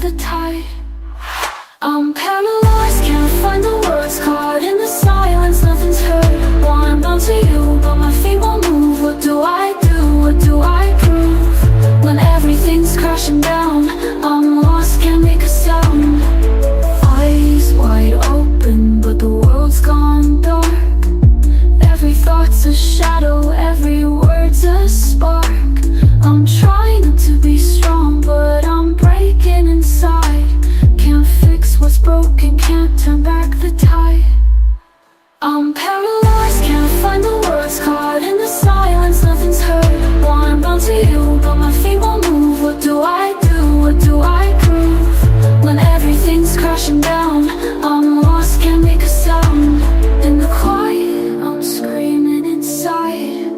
the tide. I'm paralyzed, can't find the words, caught in the silence, nothing's heard. Wanna bounce to you, but my feet won't move. What do I do? What do I prove? When everything's crashing down, I'm lost, can't make a sound. Eyes wide open, but the world's gone dark. Every thought's a shadow, every word's a spark. I'm trying not to be strong, but I'm breaking inside. Can't fix what's broken, can't turn back the tide. I'm paralyzed, can't find the words, caught in the silence, nothing's heard. Wanna bounce to you, but my feet won't move. What do I do? What do I prove? When everything's crashing down, I'm lost, can't make a sound. In the quiet, I'm screaming inside.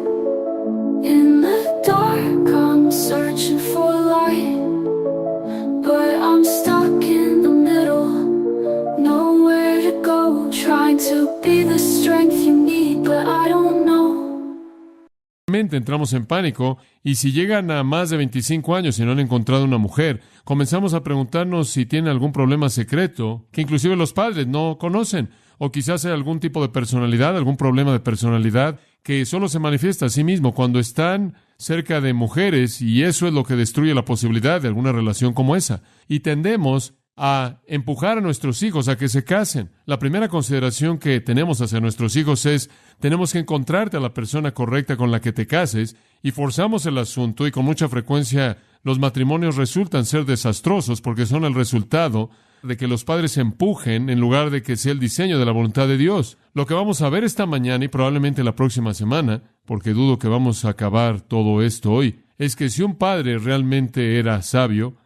In the dark, I'm searching for light, but I'm stuck in the middle, nowhere to go. Trying to be the strength you need, but I don't know. Entramos en pánico, y si llegan a más de 25 años y no han encontrado una mujer, comenzamos a preguntarnos si tienen algún problema secreto que inclusive los padres no conocen, o quizás hay algún tipo de personalidad, algún problema de personalidad que solo se manifiesta a sí mismo cuando están cerca de mujeres, y eso es lo que destruye la posibilidad de alguna relación como esa. Y tendemos a empujar a nuestros hijos a que se casen. La primera consideración que tenemos hacia nuestros hijos es: tenemos que encontrarte a la persona correcta con la que te cases, y forzamos el asunto, y con mucha frecuencia los matrimonios resultan ser desastrosos porque son el resultado de que los padres empujen en lugar de que sea el diseño de la voluntad de Dios. Lo que vamos a ver esta mañana y probablemente la próxima semana, porque dudo que vamos a acabar todo esto hoy, es que si un padre realmente era sabio,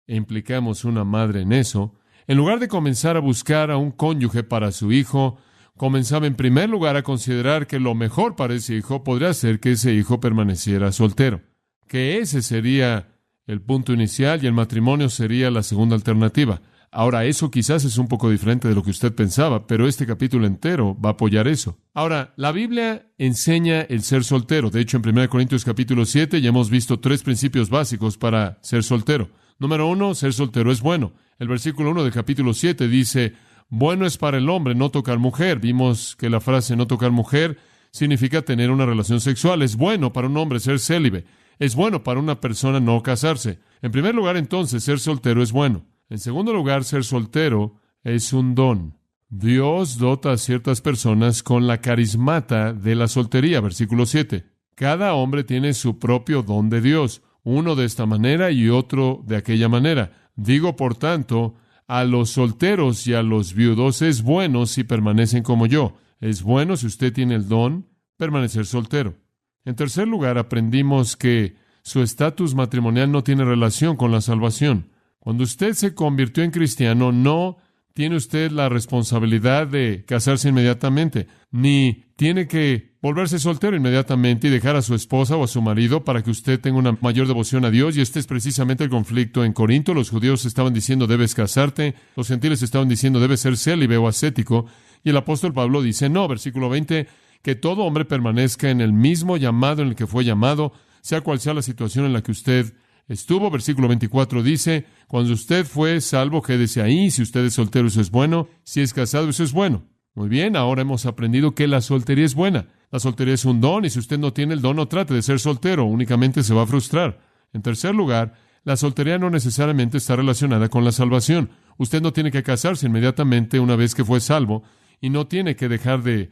e implicamos una madre en eso, en lugar de comenzar a buscar a un cónyuge para su hijo, comenzaba en primer lugar a considerar que lo mejor para ese hijo podría ser que ese hijo permaneciera soltero, que ese sería el punto inicial y el matrimonio sería la segunda alternativa. Ahora, eso quizás es un poco diferente de lo que usted pensaba, pero este capítulo entero va a apoyar eso. Ahora, la Biblia enseña el ser soltero. De hecho, en 1 Corintios capítulo 7 ya hemos visto 3 principios básicos para ser soltero. Número 1, ser soltero es bueno. El versículo 1 del capítulo 7 dice: bueno es para el hombre no tocar mujer. Vimos que la frase no tocar mujer significa tener una relación sexual. Es bueno para un hombre ser célibe. Es bueno para una persona no casarse. En primer lugar, entonces, ser soltero es bueno. En segundo lugar, ser soltero es un don. Dios dota a ciertas personas con la carismata de la soltería. Versículo 7. Cada hombre tiene su propio don de Dios, uno de esta manera y otro de aquella manera. Digo, por tanto, a los solteros y a los viudos es bueno si permanecen como yo. Es bueno, si usted tiene el don, permanecer soltero. En tercer lugar, aprendimos que su estatus matrimonial no tiene relación con la salvación. Cuando usted se convirtió en cristiano, no tiene usted la responsabilidad de casarse inmediatamente, ni tiene que volverse soltero inmediatamente y dejar a su esposa o a su marido para que usted tenga una mayor devoción a Dios. Y este es precisamente el conflicto en Corinto. Los judíos estaban diciendo debes casarte, los gentiles estaban diciendo debes ser célibe o ascético, y el apóstol Pablo dice no, versículo 20, que todo hombre permanezca en el mismo llamado en el que fue llamado, sea cual sea la situación en la que usted estuvo. Versículo 24 dice, cuando usted fue salvo, quédese ahí. Si usted es soltero, eso es bueno. Si es casado, eso es bueno. Muy bien, ahora hemos aprendido que la soltería es buena. La soltería es un don, y si usted no tiene el don, no trate de ser soltero, únicamente se va a frustrar. En tercer lugar, la soltería no necesariamente está relacionada con la salvación. Usted no tiene que casarse inmediatamente una vez que fue salvo, y no tiene que dejar de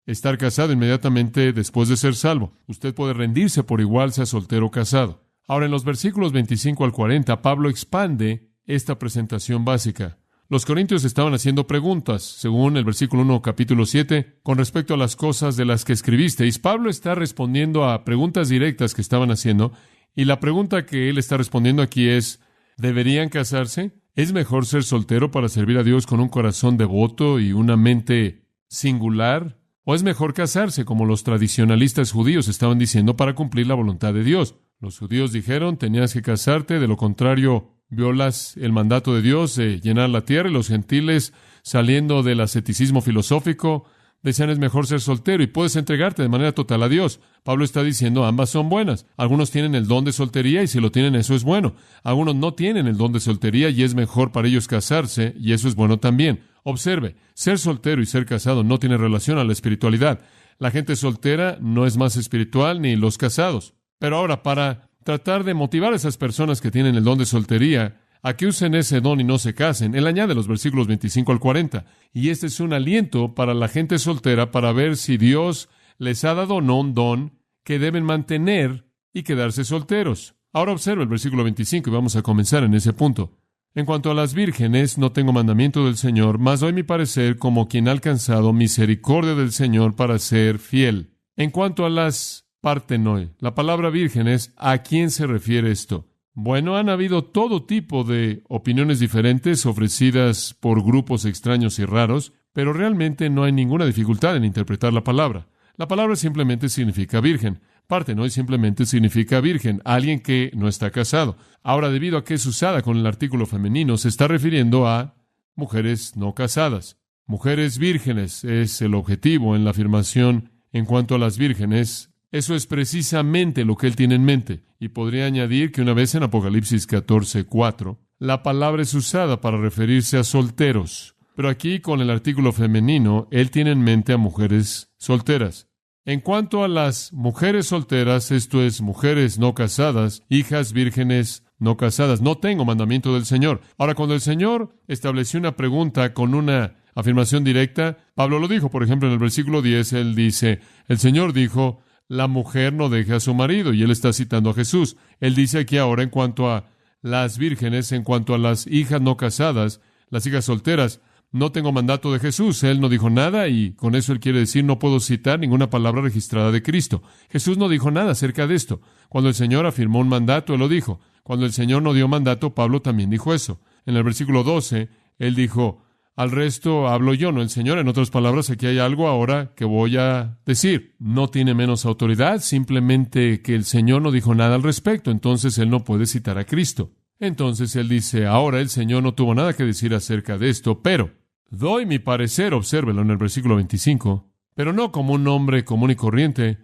estar casado inmediatamente después de ser salvo. Usted puede rendirse por igual, sea soltero o casado. Ahora, en los versículos 25 al 40, Pablo expande esta presentación básica. Los corintios estaban haciendo preguntas, según el versículo 1, capítulo 7, con respecto a las cosas de las que escribisteis. Pablo está respondiendo a preguntas directas que estaban haciendo, y la pregunta que él está respondiendo aquí es, ¿deberían casarse? ¿Es mejor ser soltero para servir a Dios con un corazón devoto y una mente singular? ¿O es mejor casarse, como los tradicionalistas judíos estaban diciendo, para cumplir la voluntad de Dios? Los judíos dijeron, tenías que casarte, de lo contrario, violas el mandato de Dios de llenar la tierra, y los gentiles, saliendo del asceticismo filosófico, decían es mejor ser soltero y puedes entregarte de manera total a Dios. Pablo está diciendo ambas son buenas. Algunos tienen el don de soltería y si lo tienen eso es bueno. Algunos no tienen el don de soltería y es mejor para ellos casarse y eso es bueno también. Observe, ser soltero y ser casado no tiene relación a la espiritualidad. La gente soltera no es más espiritual ni los casados. Pero ahora, para tratar de motivar a esas personas que tienen el don de soltería a que usen ese don y no se casen, él añade los versículos 25 al 40. Y este es un aliento para la gente soltera para ver si Dios les ha dado o no un don que deben mantener y quedarse solteros. Ahora observa el versículo 25 y vamos a comenzar en ese punto. En cuanto a las vírgenes, no tengo mandamiento del Señor, mas doy mi parecer como quien ha alcanzado misericordia del Señor para ser fiel. En cuanto a las partenoi, la palabra vírgenes, ¿a quién se refiere esto? Bueno, han habido todo tipo de opiniones diferentes ofrecidas por grupos extraños y raros, pero realmente no hay ninguna dificultad en interpretar la palabra. La palabra simplemente significa virgen. Partenoi simplemente significa virgen, alguien que no está casado. Ahora, debido a que es usada con el artículo femenino, se está refiriendo a mujeres no casadas. Mujeres vírgenes es el objetivo en la afirmación en cuanto a las vírgenes. Eso es precisamente lo que él tiene en mente. Y podría añadir que una vez en Apocalipsis 14:4, la palabra es usada para referirse a solteros. Pero aquí, con el artículo femenino, él tiene en mente a mujeres solteras. En cuanto a las mujeres solteras, esto es, mujeres no casadas, hijas vírgenes no casadas, no tengo mandamiento del Señor. Ahora, cuando el Señor estableció una pregunta con una afirmación directa, Pablo lo dijo, por ejemplo, en el versículo 10, él dice, el Señor dijo, la mujer no deje a su marido, y él está citando a Jesús. Él dice aquí ahora, en cuanto a las vírgenes, en cuanto a las hijas no casadas, las hijas solteras, no tengo mandato de Jesús. Él no dijo nada y con eso él quiere decir no puedo citar ninguna palabra registrada de Cristo. Jesús no dijo nada acerca de esto. Cuando el Señor afirmó un mandato, él lo dijo. Cuando el Señor no dio mandato, Pablo también dijo eso. En el versículo 12, él dijo, al resto hablo yo, no el Señor. En otras palabras, aquí hay algo ahora que voy a decir. No tiene menos autoridad, simplemente que el Señor no dijo nada al respecto. Entonces él no puede citar a Cristo. Entonces él dice, ahora el Señor no tuvo nada que decir acerca de esto, pero doy mi parecer, obsérvelo en el versículo 25, pero no como un hombre común y corriente,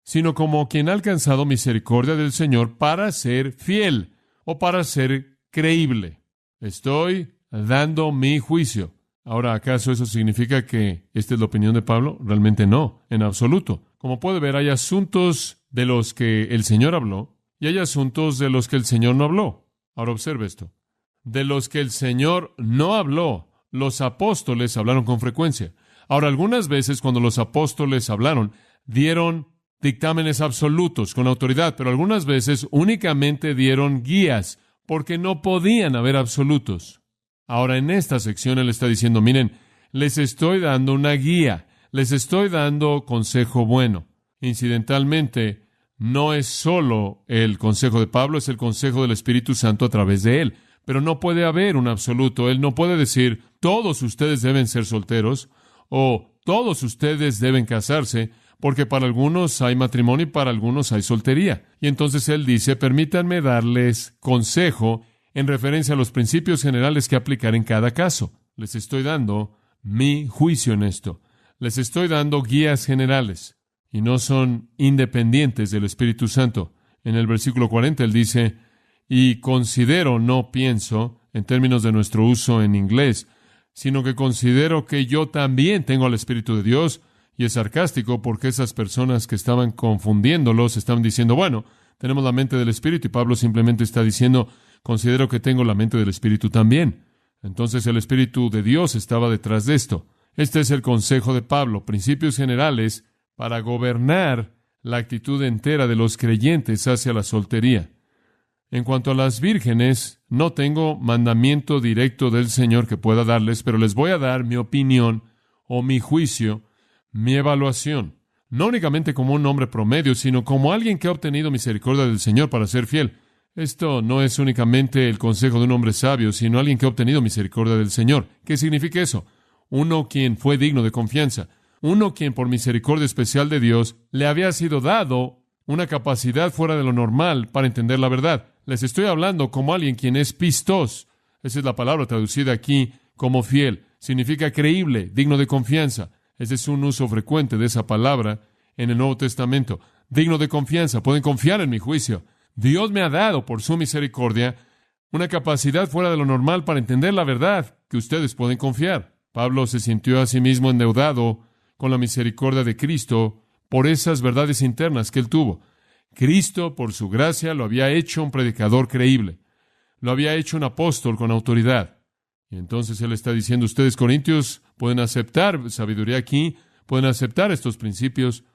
sino como quien ha alcanzado misericordia del Señor para ser fiel o para ser creíble. Estoy dando mi juicio. Ahora, ¿acaso eso significa que esta es la opinión de Pablo? Realmente no, en absoluto. Como puede ver, hay asuntos de los que el Señor habló y hay asuntos de los que el Señor no habló. Ahora observe esto. De los que el Señor no habló, los apóstoles hablaron con frecuencia. Ahora, algunas veces cuando los apóstoles hablaron, dieron dictámenes absolutos con autoridad, pero algunas veces únicamente dieron guías, porque no podían haber absolutos. Ahora, en esta sección él está diciendo, miren, les estoy dando una guía, les estoy dando consejo bueno. Incidentalmente, no es solo el consejo de Pablo, es el consejo del Espíritu Santo a través de él. Pero no puede haber un absoluto. Él no puede decir, todos ustedes deben ser solteros, o todos ustedes deben casarse, porque para algunos hay matrimonio y para algunos hay soltería. Y entonces él dice, permítanme darles consejo en referencia a los principios generales que aplicar en cada caso. Les estoy dando mi juicio en esto. Les estoy dando guías generales. Y no son independientes del Espíritu Santo. En el versículo 40 él dice, y considero, no pienso, en términos de nuestro uso en inglés, sino que considero que yo también tengo al Espíritu de Dios, y es sarcástico porque esas personas que estaban confundiéndolos estaban diciendo, bueno, tenemos la mente del Espíritu, y Pablo simplemente está diciendo, considero que tengo la mente del Espíritu también. Entonces el Espíritu de Dios estaba detrás de esto. Este es el consejo de Pablo, principios generales para gobernar la actitud entera de los creyentes hacia la soltería. En cuanto a las vírgenes, no tengo mandamiento directo del Señor que pueda darles, pero les voy a dar mi opinión o mi juicio, mi evaluación, no únicamente como un hombre promedio, sino como alguien que ha obtenido misericordia del Señor para ser fiel. Esto no es únicamente el consejo de un hombre sabio, sino alguien que ha obtenido misericordia del Señor. ¿Qué significa eso? Uno quien fue digno de confianza. Uno quien por misericordia especial de Dios le había sido dado una capacidad fuera de lo normal para entender la verdad. Les estoy hablando como alguien quien es pistos. Esa es la palabra traducida aquí como fiel. Significa creíble, digno de confianza. Ese es un uso frecuente de esa palabra en el Nuevo Testamento. Digno de confianza, pueden confiar en mi juicio. Dios me ha dado, por su misericordia, una capacidad fuera de lo normal para entender la verdad que ustedes pueden confiar. Pablo se sintió a sí mismo endeudado con la misericordia de Cristo por esas verdades internas que él tuvo. Cristo, por su gracia, lo había hecho un predicador creíble. Lo había hecho un apóstol con autoridad. Y entonces él está diciendo, ustedes, corintios, pueden aceptar sabiduría aquí, pueden aceptar estos principios,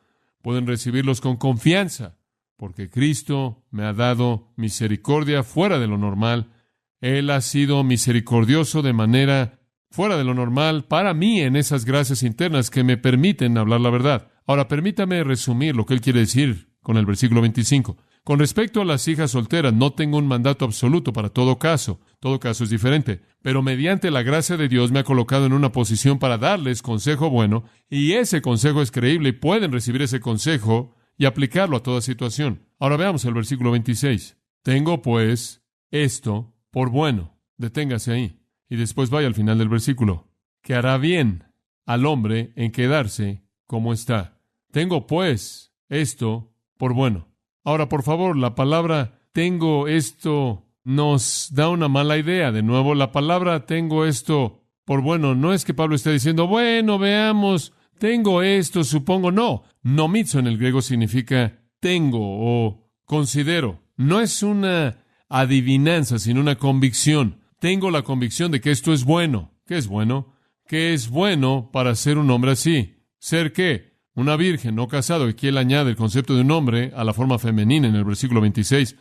pueden recibirlos con confianza, porque Cristo me ha dado misericordia fuera de lo normal. Él ha sido misericordioso de manera fuera de lo normal para mí en esas gracias internas que me permiten hablar la verdad. Ahora, permítame resumir lo que él quiere decir con el versículo 25. Con respecto a las hijas solteras, no tengo un mandato absoluto para todo caso. Todo caso es diferente. Pero mediante la gracia de Dios me ha colocado en una posición para darles consejo bueno, y ese consejo es creíble y pueden recibir ese consejo y aplicarlo a toda situación. Ahora veamos el versículo 26. Tengo, pues, esto por bueno. Deténgase ahí. Y después vaya al final del versículo. Que hará bien al hombre en quedarse como está. Tengo, pues, esto por bueno. Ahora, por favor, la palabra tengo esto nos da una mala idea. De nuevo, la palabra tengo esto por bueno. No es que Pablo esté diciendo, bueno, veamos, tengo esto, supongo. No. Nomitzo en el griego significa tengo o considero. No es una adivinanza, sino una convicción. Tengo la convicción de que esto es bueno. ¿Qué es bueno? ¿Qué es bueno para ser un hombre así? ¿Ser qué? Una virgen no casado. Aquí él añade el concepto de un hombre a la forma femenina en el versículo 26.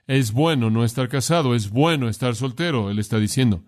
Es bueno no estar casado, es bueno estar soltero, él está diciendo.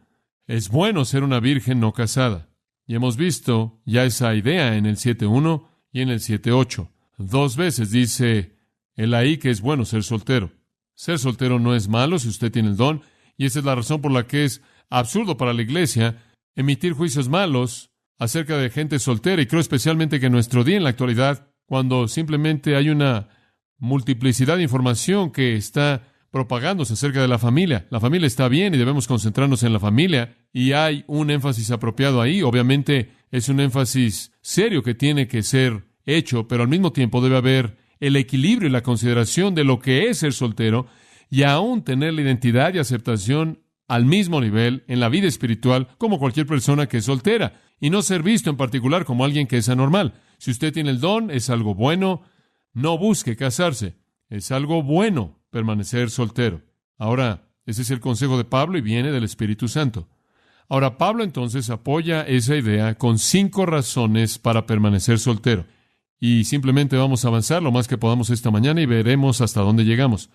Es bueno ser una virgen no casada. Y hemos visto ya esa idea en el 7.1 y en el 7.8. 2 veces dice él ahí que es bueno ser soltero. Ser soltero no es malo si usted tiene el don, y esa es la razón por la que es absurdo para la iglesia emitir juicios malos acerca de gente soltera, y creo especialmente que en nuestro día, en la actualidad, cuando simplemente hay una multiplicidad de información que está propagándose acerca de la familia está bien y debemos concentrarnos en la familia, y hay un énfasis apropiado ahí. Obviamente es un énfasis serio que tiene que ser hecho, pero al mismo tiempo debe haber el equilibrio y la consideración de lo que es ser soltero, y aún tener la identidad y aceptación al mismo nivel en la vida espiritual como cualquier persona que es soltera, y no ser visto en particular como alguien que es anormal. Si usted tiene el don, es algo bueno. No busque casarse. Es algo bueno permanecer soltero. Ahora, ese es el consejo de Pablo y viene del Espíritu Santo. Ahora, Pablo entonces apoya esa idea con 5 razones para permanecer soltero. Y simplemente vamos a avanzar lo más que podamos esta mañana y veremos hasta dónde llegamos.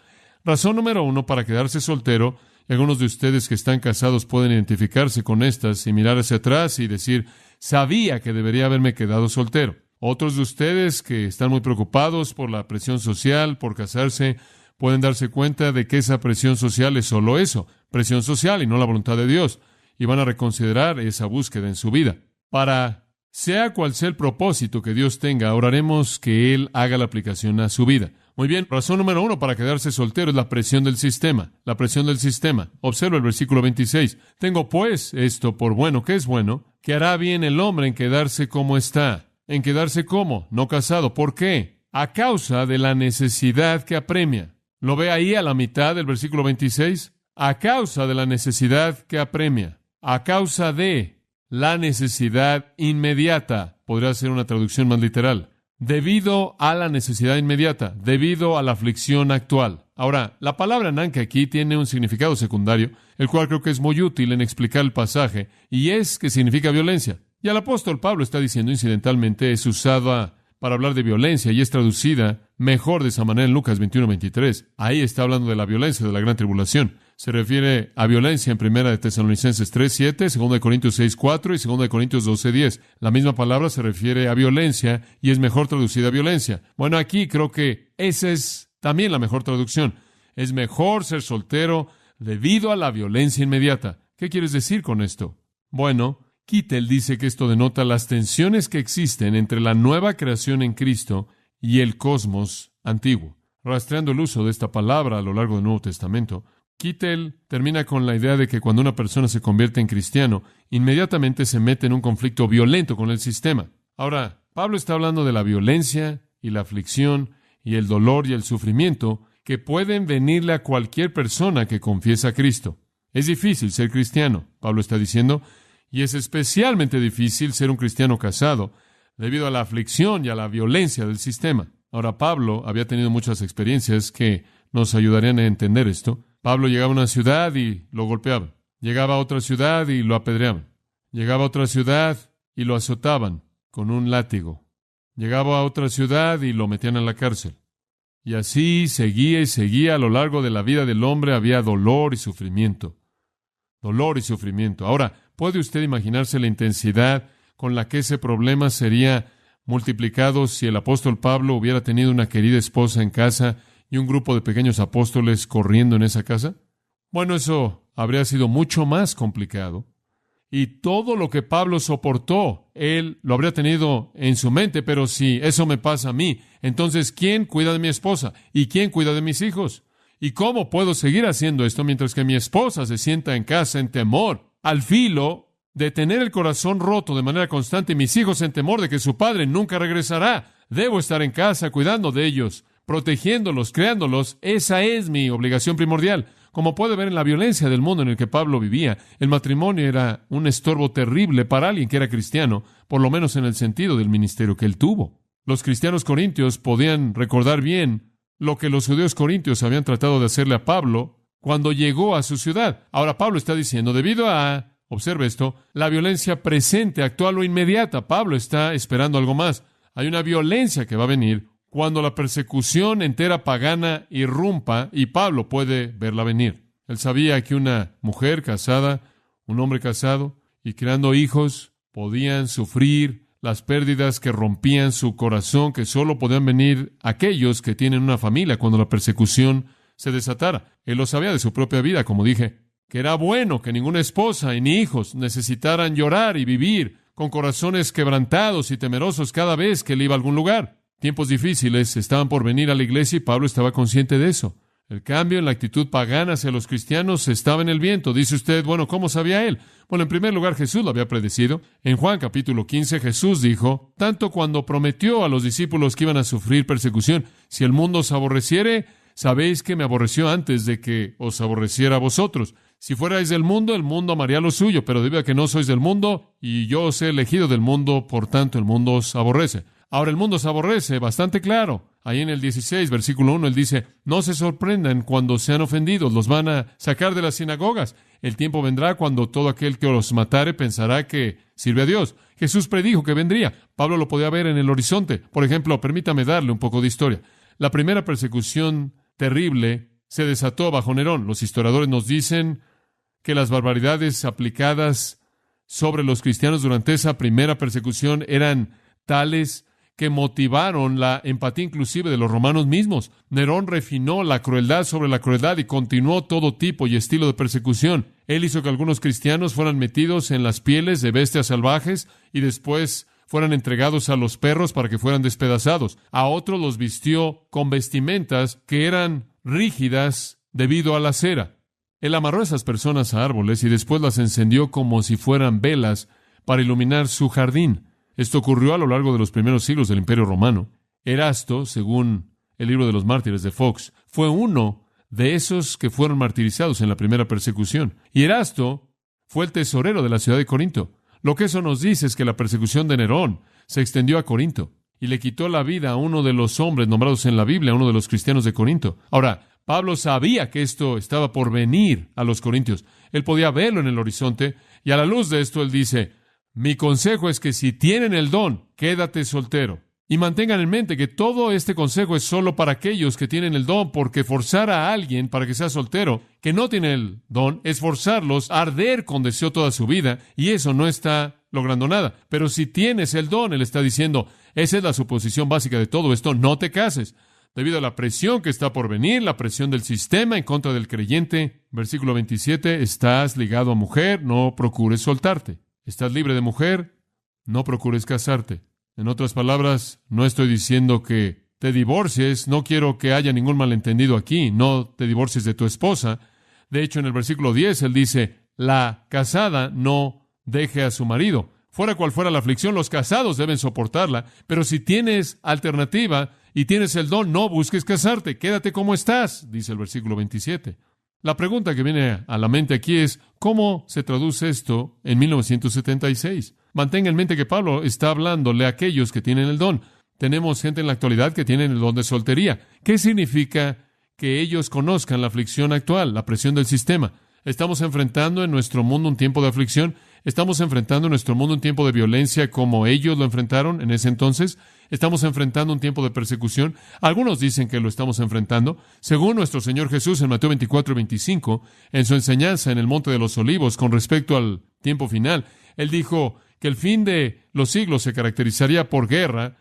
Razón número 1 para quedarse soltero. Y algunos de ustedes que están casados pueden identificarse con estas y mirar hacia atrás y decir, sabía que debería haberme quedado soltero. Otros de ustedes que están muy preocupados por la presión social, por casarse, pueden darse cuenta de que esa presión social es solo eso, presión social y no la voluntad de Dios, y van a reconsiderar esa búsqueda en su vida. Para sea cual sea el propósito que Dios tenga, oraremos que Él haga la aplicación a su vida. Muy bien, razón número 1 para quedarse soltero es la presión del sistema. La presión del sistema. Observa el versículo 26. Tengo pues esto por bueno. ¿Qué es bueno? Que hará bien el hombre en quedarse como está. ¿En quedarse como? No casado. ¿Por qué? A causa de la necesidad que apremia. ¿Lo ve ahí a la mitad del versículo 26? A causa de la necesidad que apremia. A causa de la necesidad inmediata. Podría ser una traducción más literal. Debido a la necesidad inmediata, debido a la aflicción actual. Ahora, la palabra nanke aquí tiene un significado secundario, el cual creo que es muy útil en explicar el pasaje, y es que significa violencia. Y el apóstol Pablo está diciendo, incidentalmente, es usada para hablar de violencia y es traducida mejor de esa manera en Lucas 21:23. Ahí está hablando de la violencia de la gran tribulación. Se refiere a violencia en 1 de Tesalonicenses 3:7, 2 de Corintios 6:4 y 2 de Corintios 12:10. La misma palabra se refiere a violencia y es mejor traducida a violencia. Bueno, aquí creo que esa es también la mejor traducción. Es mejor ser soltero debido a la violencia inmediata. ¿Qué quieres decir con esto? Bueno, Kittel dice que esto denota las tensiones que existen entre la nueva creación en Cristo y el cosmos antiguo. Rastreando el uso de esta palabra a lo largo del Nuevo Testamento, Kittel termina con la idea de que cuando una persona se convierte en cristiano, inmediatamente se mete en un conflicto violento con el sistema. Ahora, Pablo está hablando de la violencia y la aflicción y el dolor y el sufrimiento que pueden venirle a cualquier persona que confiesa a Cristo. Es difícil ser cristiano, Pablo está diciendo, y es especialmente difícil ser un cristiano casado debido a la aflicción y a la violencia del sistema. Ahora, Pablo había tenido muchas experiencias que nos ayudarían a entender esto. Pablo llegaba a una ciudad y lo golpeaban. Llegaba a otra ciudad y lo apedreaban. Llegaba a otra ciudad y lo azotaban con un látigo. Llegaba a otra ciudad y lo metían en la cárcel. Y así seguía y seguía. A lo largo de la vida del hombre había dolor y sufrimiento. Dolor y sufrimiento. Ahora, ¿puede usted imaginarse la intensidad con la que ese problema sería multiplicado si el apóstol Pablo hubiera tenido una querida esposa en casa y un grupo de pequeños apóstoles corriendo en esa casa? Bueno, eso habría sido mucho más complicado. Y todo lo que Pablo soportó, él lo habría tenido en su mente, pero si eso me pasa a mí, entonces ¿quién cuida de mi esposa? ¿Y quién cuida de mis hijos? ¿Y cómo puedo seguir haciendo esto mientras que mi esposa se sienta en casa en temor, al filo de tener el corazón roto de manera constante y mis hijos en temor de que su padre nunca regresará? Debo estar en casa cuidando de ellos, protegiéndolos, creándolos. Esa es mi obligación primordial. Como puede ver en la violencia del mundo en el que Pablo vivía, el matrimonio era un estorbo terrible para alguien que era cristiano, por lo menos en el sentido del ministerio que él tuvo. Los cristianos corintios podían recordar bien lo que los judíos corintios habían tratado de hacerle a Pablo cuando llegó a su ciudad. Ahora Pablo está diciendo, debido a, observe esto, la violencia presente, actual o inmediata, Pablo está esperando algo más. Hay una violencia que va a venir cuando la persecución entera pagana irrumpa, y Pablo puede verla venir. Él sabía que una mujer casada, un hombre casado y creando hijos podían sufrir las pérdidas que rompían su corazón, que solo podían venir aquellos que tienen una familia cuando la persecución se desatara. Él lo sabía de su propia vida, como dije, que era bueno que ninguna esposa y ni hijos necesitaran llorar y vivir con corazones quebrantados y temerosos cada vez que él iba a algún lugar. Tiempos difíciles estaban por venir a la iglesia y Pablo estaba consciente de eso. El cambio en la actitud pagana hacia los cristianos estaba en el viento. Dice usted, bueno, ¿cómo sabía él? Bueno, en primer lugar, Jesús lo había predecido. En Juan capítulo 15, Jesús dijo, tanto cuando prometió a los discípulos que iban a sufrir persecución, si el mundo os aborreciere, sabéis que me aborreció antes de que os aborreciera a vosotros. Si fuerais del mundo, el mundo amaría lo suyo, pero debido a que no sois del mundo, y yo os he elegido del mundo, por tanto el mundo os aborrece. Ahora el mundo se aborrece, bastante claro. Ahí en el 16, versículo 1, él dice, no se sorprendan cuando sean ofendidos, los van a sacar de las sinagogas. El tiempo vendrá cuando todo aquel que os matare pensará que sirve a Dios. Jesús predijo que vendría. Pablo lo podía ver en el horizonte. Por ejemplo, permítame darle un poco de historia. La primera persecución terrible se desató bajo Nerón. Los historiadores nos dicen que las barbaridades aplicadas sobre los cristianos durante esa primera persecución eran tales que motivaron la empatía inclusive de los romanos mismos. Nerón refinó la crueldad sobre la crueldad y continuó todo tipo y estilo de persecución. Él hizo que algunos cristianos fueran metidos en las pieles de bestias salvajes y después fueran entregados a los perros para que fueran despedazados. A otros los vistió con vestimentas que eran rígidas debido a la cera. Él amarró a esas personas a árboles y después las encendió como si fueran velas para iluminar su jardín. Esto ocurrió a lo largo de los primeros siglos del Imperio Romano. Erasto, según el libro de los mártires de Fox, fue uno de esos que fueron martirizados en la primera persecución. Y Erasto fue el tesorero de la ciudad de Corinto. Lo que eso nos dice es que la persecución de Nerón se extendió a Corinto y le quitó la vida a uno de los hombres nombrados en la Biblia, a uno de los cristianos de Corinto. Ahora, Pablo sabía que esto estaba por venir a los corintios. Él podía verlo en el horizonte y a la luz de esto él dice, mi consejo es que si tienen el don, quédate soltero. Y mantengan en mente que todo este consejo es solo para aquellos que tienen el don, porque forzar a alguien para que sea soltero, que no tiene el don, es forzarlos a arder con deseo toda su vida, y eso no está logrando nada. Pero si tienes el don, él está diciendo, esa es la suposición básica de todo esto, no te cases. Debido a la presión que está por venir, la presión del sistema en contra del creyente, versículo 27, estás ligado a mujer, no procures soltarte. Estás libre de mujer, no procures casarte. En otras palabras, no estoy diciendo que te divorcies, no quiero que haya ningún malentendido aquí, no te divorcies de tu esposa. De hecho, en el versículo 10, él dice, la casada no deje a su marido. Fuera cual fuera la aflicción, los casados deben soportarla, pero si tienes alternativa y tienes el don, no busques casarte, quédate como estás, dice el versículo 27. La pregunta que viene a la mente aquí es, ¿cómo se traduce esto en 1976? Mantenga en mente que Pablo está hablándole a aquellos que tienen el don. Tenemos gente en la actualidad que tienen el don de soltería. ¿Qué significa que ellos conozcan la aflicción actual, la presión del sistema? Estamos enfrentando en nuestro mundo un tiempo de aflicción. Estamos enfrentando en nuestro mundo un tiempo de violencia como ellos lo enfrentaron en ese entonces. Estamos enfrentando un tiempo de persecución. Algunos dicen que lo estamos enfrentando. Según nuestro Señor Jesús en Mateo 24:25, en su enseñanza en el Monte de los Olivos con respecto al tiempo final, Él dijo que el fin de los siglos se caracterizaría por guerra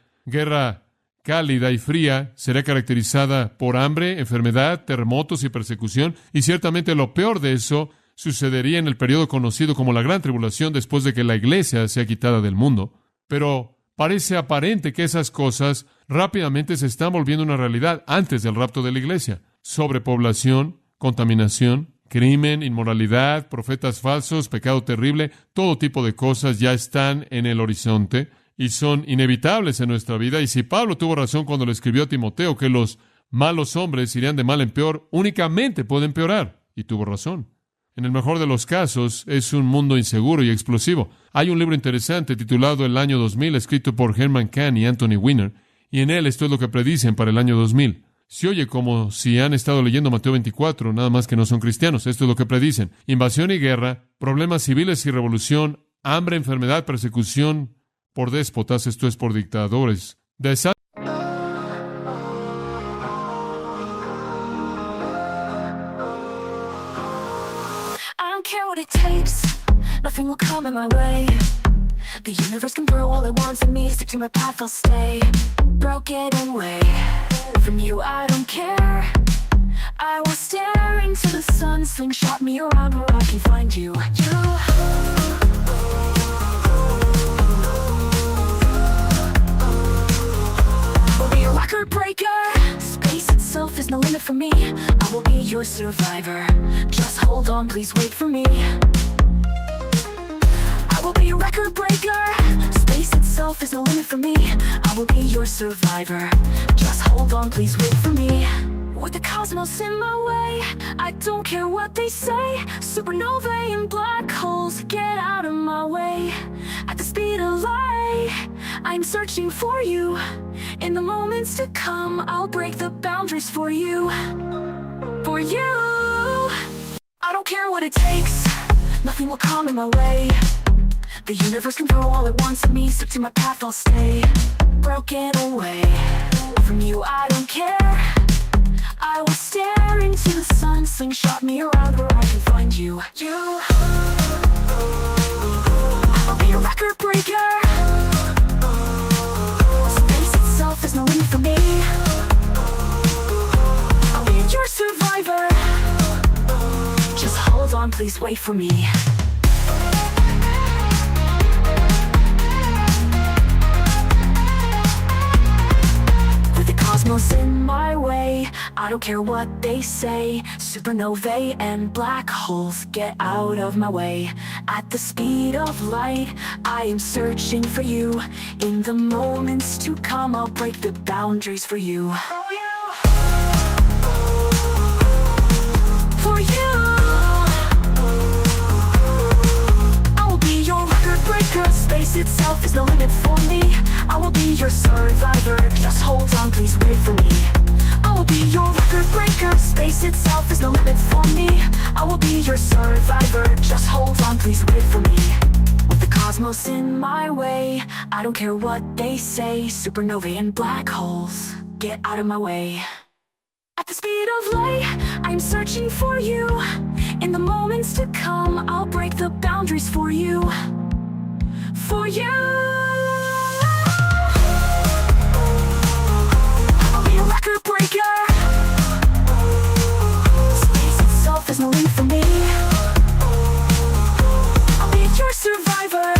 cálida y fría, será caracterizada por hambre, enfermedad, terremotos y persecución, y ciertamente lo peor de eso sucedería en el periodo conocido como la Gran Tribulación después de que la iglesia sea quitada del mundo. Pero parece aparente que esas cosas rápidamente se están volviendo una realidad antes del rapto de la iglesia. Sobrepoblación, contaminación, crimen, inmoralidad, profetas falsos, pecado terrible, todo tipo de cosas ya están en el horizonte y son inevitables en nuestra vida. Y si Pablo tuvo razón cuando le escribió a Timoteo que los malos hombres irían de mal en peor, únicamente puede empeorar. Y tuvo razón. En el mejor de los casos, es un mundo inseguro y explosivo. Hay un libro interesante titulado El año 2000, escrito por Herman Kahn y Anthony Weiner, y en él esto es lo que predicen para el año 2000. Se oye como si han estado leyendo Mateo 24, nada más que no son cristianos. Esto es lo que predicen. Invasión y guerra, problemas civiles y revolución, hambre, enfermedad, persecución por déspotas, esto es por dictadores, desastres. I don't care what it takes, nothing will come in my way. The universe can throw all it wants at me, stick to my path, I'll stay. Broken away from you, I don't care. I will stare into the sun, slingshot me around where I can find you. Record breaker, space itself is no limit for me. I will be your survivor. Just hold on, please wait for me. I will be a record breaker. Space itself is no limit for me. I will be your survivor. Just hold on, please wait for me. With the cosmos in my way, I don't care what they say. Supernovae and black holes, get out of my way. At the speed of light, I'm searching for you. In the moments to come, I'll break the boundaries for you. For you. I don't care what it takes, nothing will come in my way. The universe can throw all it wants at me, stick to my path, I'll stay. Broken away from you, I don't care. I will stare into the sun, slingshot me around where I can find you. I'll be a record breaker. Space itself is no limit for me. I'll be your survivor. Just hold on, please wait for me. Cosmos in my way, I don't care what they say. Supernovae and black holes, get out of my way. At the speed of light, I am searching for you. In the moments to come, I'll break the boundaries for you. For you. I will be your record breaker. Space itself is no limit for me. I will be your survivor. Just hold on, please wait for me. I will be your record breaker. Space itself is no limit for me. I will be your survivor. Just hold on, please wait for me. With the cosmos in my way, I don't care what they say. Supernovae and black holes, get out of my way. At the speed of light, I'm searching for you. In the moments to come, I'll break the boundaries for you. For you. Record breaker. Space itself is no limit for me. I'll be your survivor.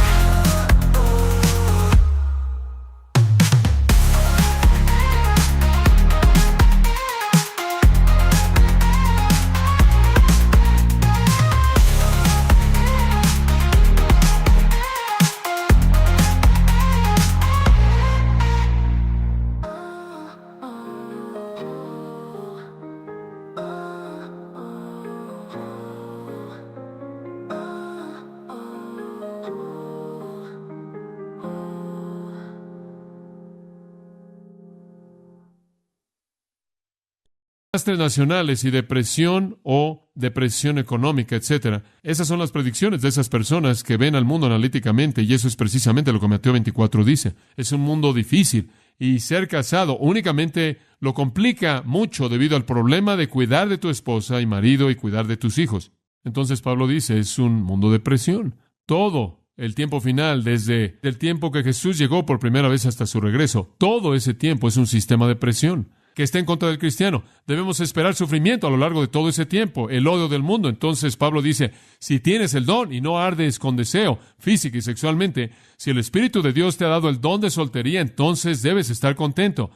desastres nacionales y depresión o depresión económica, etcétera. Esas son las predicciones de esas personas que ven al mundo analíticamente, y eso es precisamente lo que Mateo 24 dice. Es un mundo difícil, y ser casado únicamente lo complica mucho debido al problema de cuidar de tu esposa y marido y cuidar de tus hijos. Entonces Pablo dice, es un mundo de presión. Todo el tiempo final, desde el tiempo que Jesús llegó por primera vez hasta su regreso, todo ese tiempo es un sistema de presión que está en contra del cristiano. Debemos esperar sufrimiento a lo largo de todo ese tiempo, el odio del mundo. Entonces Pablo dice, si tienes el don y no ardes con deseo físico y sexualmente, si el Espíritu de Dios te ha dado el don de soltería, entonces debes estar contento.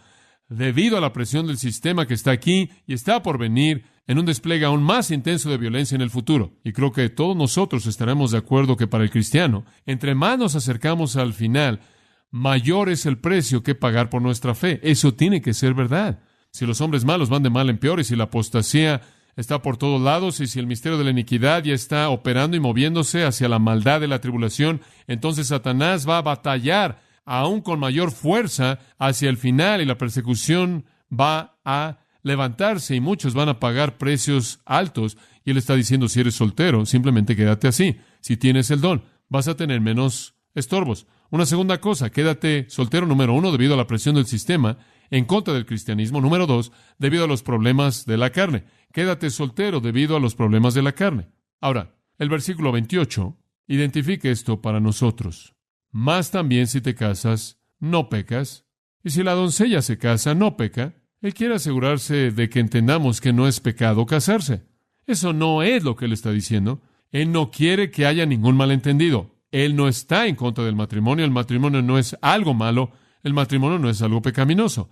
Debido a la presión del sistema que está aquí y está por venir en un despliegue aún más intenso de violencia en el futuro. Y creo que todos nosotros estaremos de acuerdo que para el cristiano, entre más nos acercamos al final, mayor es el precio que pagar por nuestra fe. Eso tiene que ser verdad. Si los hombres malos van de mal en peor, y si la apostasía está por todos lados, y si el misterio de la iniquidad ya está operando y moviéndose hacia la maldad de la tribulación, entonces Satanás va a batallar aún con mayor fuerza hacia el final, y la persecución va a levantarse y muchos van a pagar precios altos. Y él está diciendo, si eres soltero, simplemente quédate así. Si tienes el don, vas a tener menos estorbos. Una segunda cosa, quédate soltero, número 1, debido a la presión del sistema en contra del cristianismo. Número 2, debido a los problemas de la carne. Quédate soltero debido a los problemas de la carne. Ahora, el versículo 28 identifica esto para nosotros. Más también si te casas, no pecas. Y si la doncella se casa, no peca. Él quiere asegurarse de que entendamos que no es pecado casarse. Eso no es lo que él está diciendo. Él no quiere que haya ningún malentendido. Él no está en contra del matrimonio. El matrimonio no es algo malo. El matrimonio no es algo pecaminoso.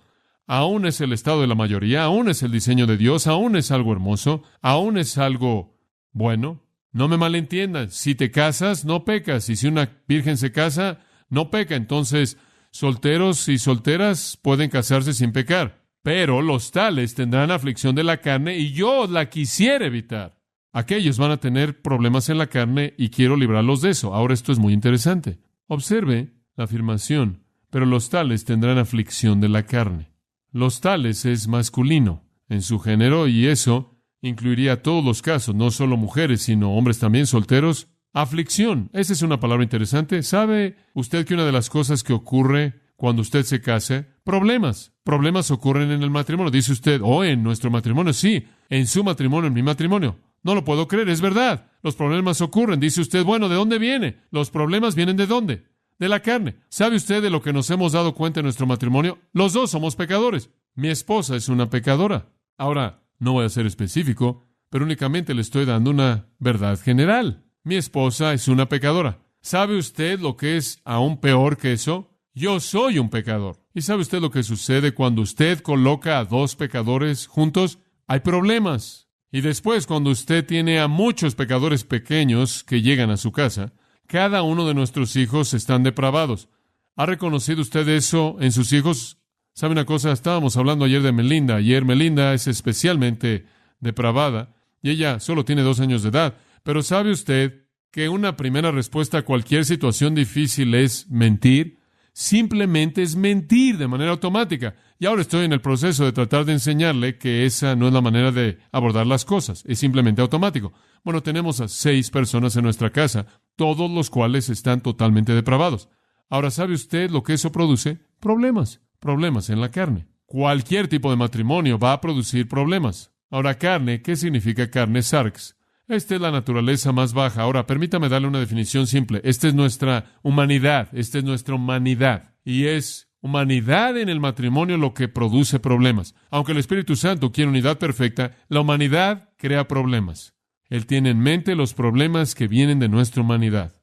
Aún es el estado de la mayoría. Aún es el diseño de Dios. Aún es algo hermoso. Aún es algo bueno. No me malentiendan. Si te casas, no pecas. Y si una virgen se casa, no peca. Entonces, solteros y solteras pueden casarse sin pecar. Pero los tales tendrán aflicción de la carne, y yo la quisiera evitar. Aquellos van a tener problemas en la carne y quiero librarlos de eso. Ahora esto es muy interesante. Observe la afirmación. Pero los tales tendrán aflicción de la carne. Los tales es masculino en su género, y eso incluiría a todos los casos, no solo mujeres, sino hombres también solteros. Aflicción. Esa es una palabra interesante. ¿Sabe usted que una de las cosas que ocurre cuando usted se case? Problemas. Problemas ocurren en el matrimonio. Dice usted, en nuestro matrimonio. Sí, en su matrimonio, en mi matrimonio. No lo puedo creer, es verdad. Los problemas ocurren. Dice usted, bueno, ¿de dónde viene? Los problemas vienen ¿de dónde? De la carne. ¿Sabe usted de lo que nos hemos dado cuenta en nuestro matrimonio? Los dos somos pecadores. Mi esposa es una pecadora. Ahora, no voy a ser específico, pero únicamente le estoy dando una verdad general. Mi esposa es una pecadora. ¿Sabe usted lo que es aún peor que eso? Yo soy un pecador. ¿Y sabe usted lo que sucede cuando usted coloca a dos pecadores juntos? Hay problemas. Y después, cuando usted tiene a muchos pecadores pequeños que llegan a su casa, cada uno de nuestros hijos están depravados. ¿Ha reconocido usted eso en sus hijos? ¿Sabe una cosa? Estábamos hablando ayer de Melinda. Ayer Melinda es especialmente depravada y ella solo tiene 2 años de edad. Pero ¿sabe usted que una primera respuesta a cualquier situación difícil es mentir? Simplemente es mentir de manera automática. Y ahora estoy en el proceso de tratar de enseñarle que esa no es la manera de abordar las cosas. Es simplemente automático. Bueno, tenemos a 6 personas en nuestra casa, todos los cuales están totalmente depravados. Ahora, ¿sabe usted lo que eso produce? Problemas. Problemas en la carne. Cualquier tipo de matrimonio va a producir problemas. Ahora, carne, ¿qué significa carne? Sarx. Esta es la naturaleza más baja. Ahora, permítame darle una definición simple. Esta es nuestra humanidad. Esta es nuestra humanidad. Y es humanidad en el matrimonio lo que produce problemas. Aunque el Espíritu Santo quiere unidad perfecta, la humanidad crea problemas. Él tiene en mente los problemas que vienen de nuestra humanidad.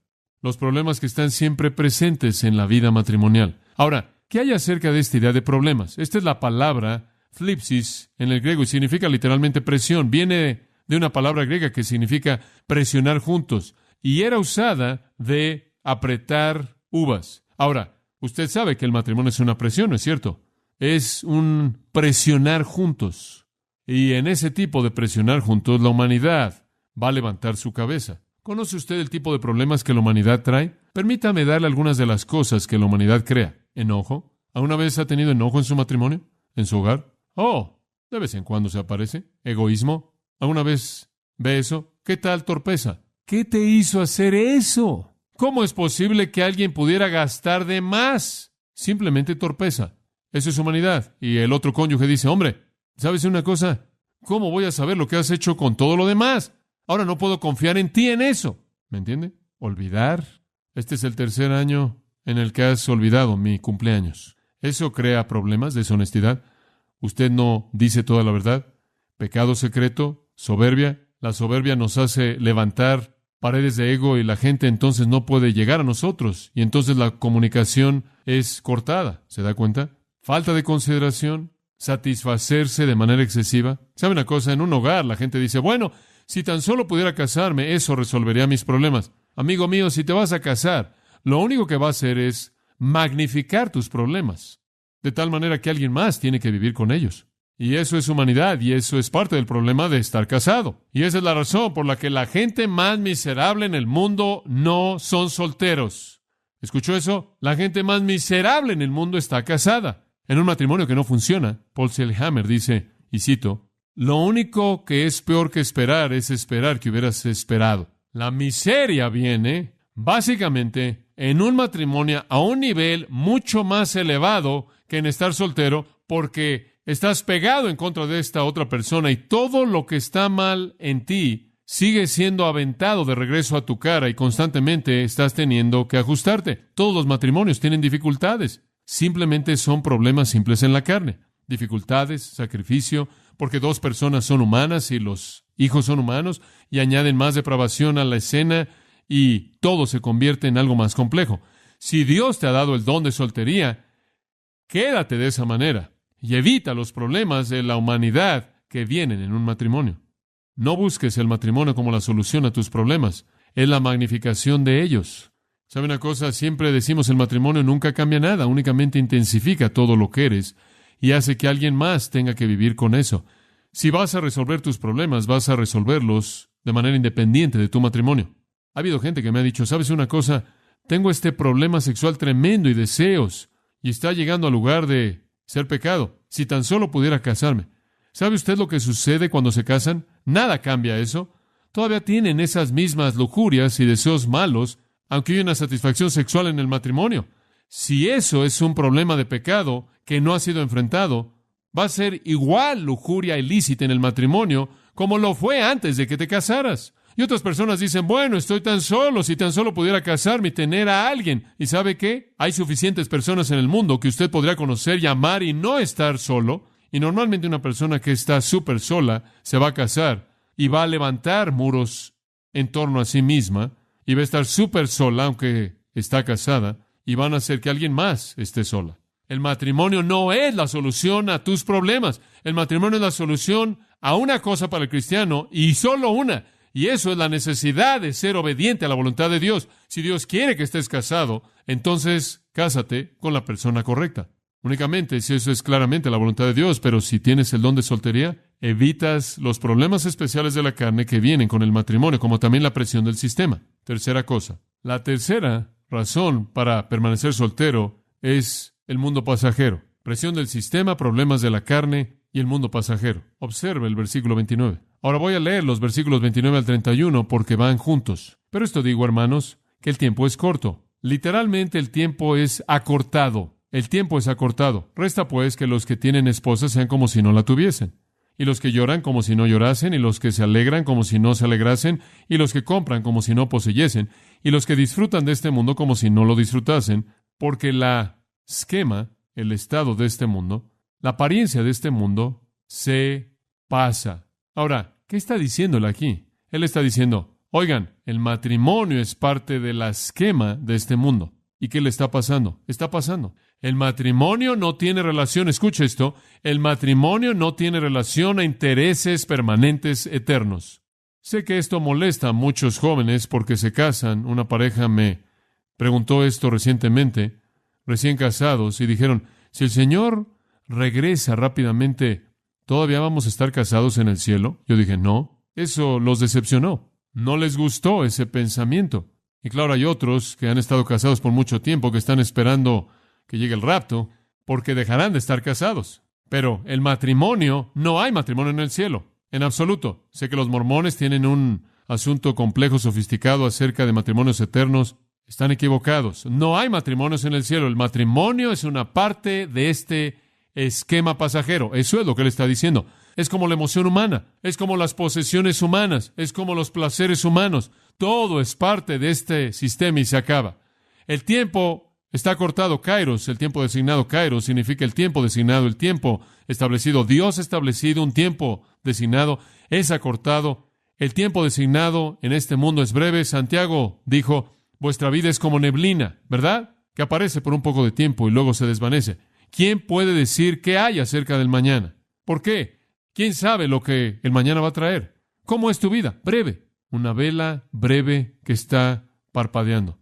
Los problemas que están siempre presentes en la vida matrimonial. Ahora, ¿qué hay acerca de esta idea de problemas? Esta es la palabra flipsis en el griego y significa literalmente presión. Viene de una palabra griega que significa presionar juntos y era usada de apretar uvas. Ahora, usted sabe que el matrimonio es una presión, ¿no es cierto? Es un presionar juntos. Y en ese tipo de presionar juntos, la humanidad va a levantar su cabeza. ¿Conoce usted el tipo de problemas que la humanidad trae? Permítame darle algunas de las cosas que la humanidad crea. ¿Enojo? ¿Alguna vez ha tenido enojo en su matrimonio? ¿En su hogar? De vez en cuando se aparece. Egoísmo. ¿Alguna vez ve eso? ¿Qué tal torpeza? ¿Qué te hizo hacer eso? ¿Cómo es posible que alguien pudiera gastar de más? Simplemente torpeza. Eso es humanidad. Y el otro cónyuge dice, hombre, ¿sabes una cosa? ¿Cómo voy a saber lo que has hecho con todo lo demás? Ahora no puedo confiar en ti en eso. ¿Me entiende? Olvidar. Este es el tercer año en el que has olvidado mi cumpleaños. Eso crea problemas, deshonestidad. Usted no dice toda la verdad. Pecado secreto, soberbia. La soberbia nos hace levantar paredes de ego y la gente entonces no puede llegar a nosotros. Y entonces la comunicación es cortada. ¿Se da cuenta? Falta de consideración, satisfacerse de manera excesiva. ¿Sabe una cosa? En un hogar la gente dice, bueno, si tan solo pudiera casarme, eso resolvería mis problemas. Amigo mío, si te vas a casar, lo único que va a hacer es magnificar tus problemas, de tal manera que alguien más tiene que vivir con ellos. Y eso es humanidad, y eso es parte del problema de estar casado. Y esa es la razón por la que la gente más miserable en el mundo no son solteros. ¿Escuchó eso? La gente más miserable en el mundo está casada. En un matrimonio que no funciona, Paul Selhammer dice, y cito, lo único que es peor que esperar es esperar que hubieras esperado. La miseria viene, básicamente, en un matrimonio a un nivel mucho más elevado que en estar soltero, porque estás pegado en contra de esta otra persona y todo lo que está mal en ti sigue siendo aventado de regreso a tu cara y constantemente estás teniendo que ajustarte. Todos los matrimonios tienen dificultades. Simplemente son problemas simples en la carne. Dificultades, sacrificio, porque dos personas son humanas y los hijos son humanos y añaden más depravación a la escena y todo se convierte en algo más complejo. Si Dios te ha dado el don de soltería, quédate de esa manera y evita los problemas de la humanidad que vienen en un matrimonio. No busques el matrimonio como la solución a tus problemas, es la magnificación de ellos. ¿Sabe una cosa? Siempre decimos el matrimonio nunca cambia nada, únicamente intensifica todo lo que eres y hace que alguien más tenga que vivir con eso. Si vas a resolver tus problemas, vas a resolverlos de manera independiente de tu matrimonio. Ha habido gente que me ha dicho, ¿sabes una cosa? Tengo este problema sexual tremendo y deseos, y está llegando al lugar de ser pecado. Si tan solo pudiera casarme. ¿Sabe usted lo que sucede cuando se casan? Nada cambia eso. Todavía tienen esas mismas lujurias y deseos malos, aunque hay una satisfacción sexual en el matrimonio. Si eso es un problema de pecado que no ha sido enfrentado, va a ser igual lujuria ilícita en el matrimonio como lo fue antes de que te casaras. Y otras personas dicen, bueno, estoy tan solo, si tan solo pudiera casarme y tener a alguien. ¿Y sabe qué? Hay suficientes personas en el mundo que usted podría conocer y amar y no estar solo. Y normalmente una persona que está súper sola se va a casar y va a levantar muros en torno a sí misma y va a estar súper sola, aunque está casada, y van a hacer que alguien más esté sola. El matrimonio no es la solución a tus problemas. El matrimonio es la solución a una cosa para el cristiano y solo una. Y eso es la necesidad de ser obediente a la voluntad de Dios. Si Dios quiere que estés casado, entonces cásate con la persona correcta. Únicamente si eso es claramente la voluntad de Dios, pero si tienes el don de soltería, evitas los problemas especiales de la carne que vienen con el matrimonio, como también la presión del sistema. Tercera cosa. La tercera razón para permanecer soltero es el mundo pasajero. Presión del sistema, problemas de la carne y el mundo pasajero. Observe el versículo 29. Ahora voy a leer los versículos 29 al 31 porque van juntos. Pero esto digo, hermanos, que el tiempo es corto. Literalmente el tiempo es acortado. El tiempo es acortado. Resta pues que los que tienen esposa sean como si no la tuviesen, y los que lloran como si no llorasen, y los que se alegran como si no se alegrasen, y los que compran como si no poseyesen, y los que disfrutan de este mundo como si no lo disfrutasen, porque la esquema, el estado de este mundo, la apariencia de este mundo, se pasa. Ahora, ¿qué está diciéndole aquí? Él está diciendo, oigan, el matrimonio es parte del esquema de este mundo. ¿Y qué le está pasando? Está pasando. El matrimonio no tiene relación, escucha esto, el matrimonio no tiene relación a intereses permanentes eternos. Sé que esto molesta a muchos jóvenes porque se casan. Una pareja me preguntó esto recientemente, recién casados, y dijeron, si el Señor regresa rápidamente, ¿todavía vamos a estar casados en el cielo? Yo dije, no. Eso los decepcionó. No les gustó ese pensamiento. Y claro, hay otros que han estado casados por mucho tiempo que están esperando que llegue el rapto porque dejarán de estar casados. Pero el matrimonio, no hay matrimonio en el cielo, en absoluto. Sé que los mormones tienen un asunto complejo, sofisticado acerca de matrimonios eternos. Están equivocados. No hay matrimonios en el cielo. El matrimonio es una parte de este esquema pasajero. Eso es lo que él está diciendo. Es como la emoción humana, es como las posesiones humanas, es como los placeres humanos. Todo es parte de este sistema y se acaba. El tiempo está cortado, kairos, el tiempo designado kairos significa el tiempo designado, el tiempo establecido. Dios ha establecido un tiempo designado, es acortado. El tiempo designado en este mundo es breve. Santiago dijo, vuestra vida es como neblina, ¿verdad? Que aparece por un poco de tiempo y luego se desvanece. ¿Quién puede decir qué hay acerca del mañana? ¿Por qué? ¿Quién sabe lo que el mañana va a traer? ¿Cómo es tu vida? Breve. Una vela breve que está parpadeando,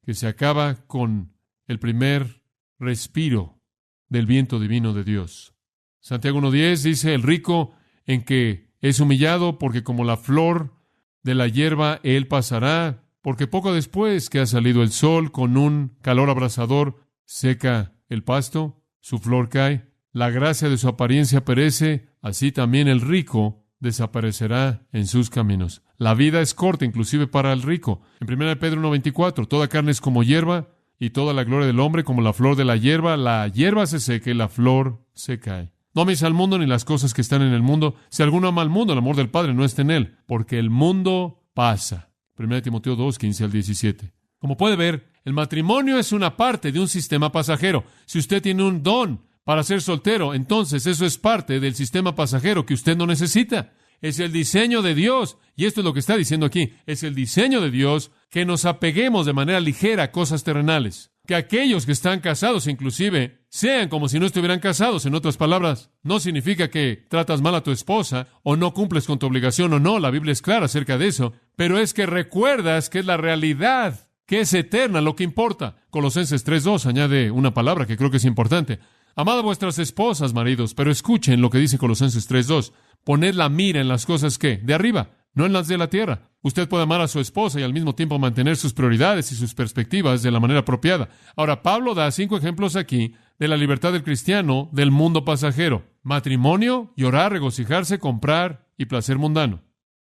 que se acaba con el primer respiro del viento divino de Dios. Santiago 1:10 dice, el rico en que es humillado, porque como la flor de la hierba él pasará, porque poco después que ha salido el sol con un calor abrasador, seca el pasto, su flor cae, la gracia de su apariencia perece, así también el rico desaparecerá en sus caminos. La vida es corta, inclusive para el rico. En 1 Pedro 1:24, toda carne es como hierba, y toda la gloria del hombre como la flor de la hierba se seca y la flor se cae. No améis al mundo ni las cosas que están en el mundo. Si alguno ama al mundo, el amor del Padre no está en él, porque el mundo pasa. 1 Timoteo 2:15-17. Como puede ver, el matrimonio es una parte de un sistema pasajero. Si usted tiene un don para ser soltero, entonces eso es parte del sistema pasajero que usted no necesita. Es el diseño de Dios, y esto es lo que está diciendo aquí, es el diseño de Dios que nos apeguemos de manera ligera a cosas terrenales. Que aquellos que están casados inclusive sean como si no estuvieran casados. En otras palabras, no significa que tratas mal a tu esposa o no cumples con tu obligación o no. La Biblia es clara acerca de eso. Pero es que recuerdas que es la realidad, que es eterna, lo que importa. Colosenses 3:2 añade una palabra que creo que es importante. Amad a vuestras esposas, maridos, pero escuchen lo que dice Colosenses 3:2. Poned la mira en las cosas que de arriba, no en las de la tierra. Usted puede amar a su esposa y al mismo tiempo mantener sus prioridades y sus perspectivas de la manera apropiada. Ahora, Pablo da 5 ejemplos aquí de la libertad del cristiano del mundo pasajero. Matrimonio, llorar, regocijarse, comprar y placer mundano.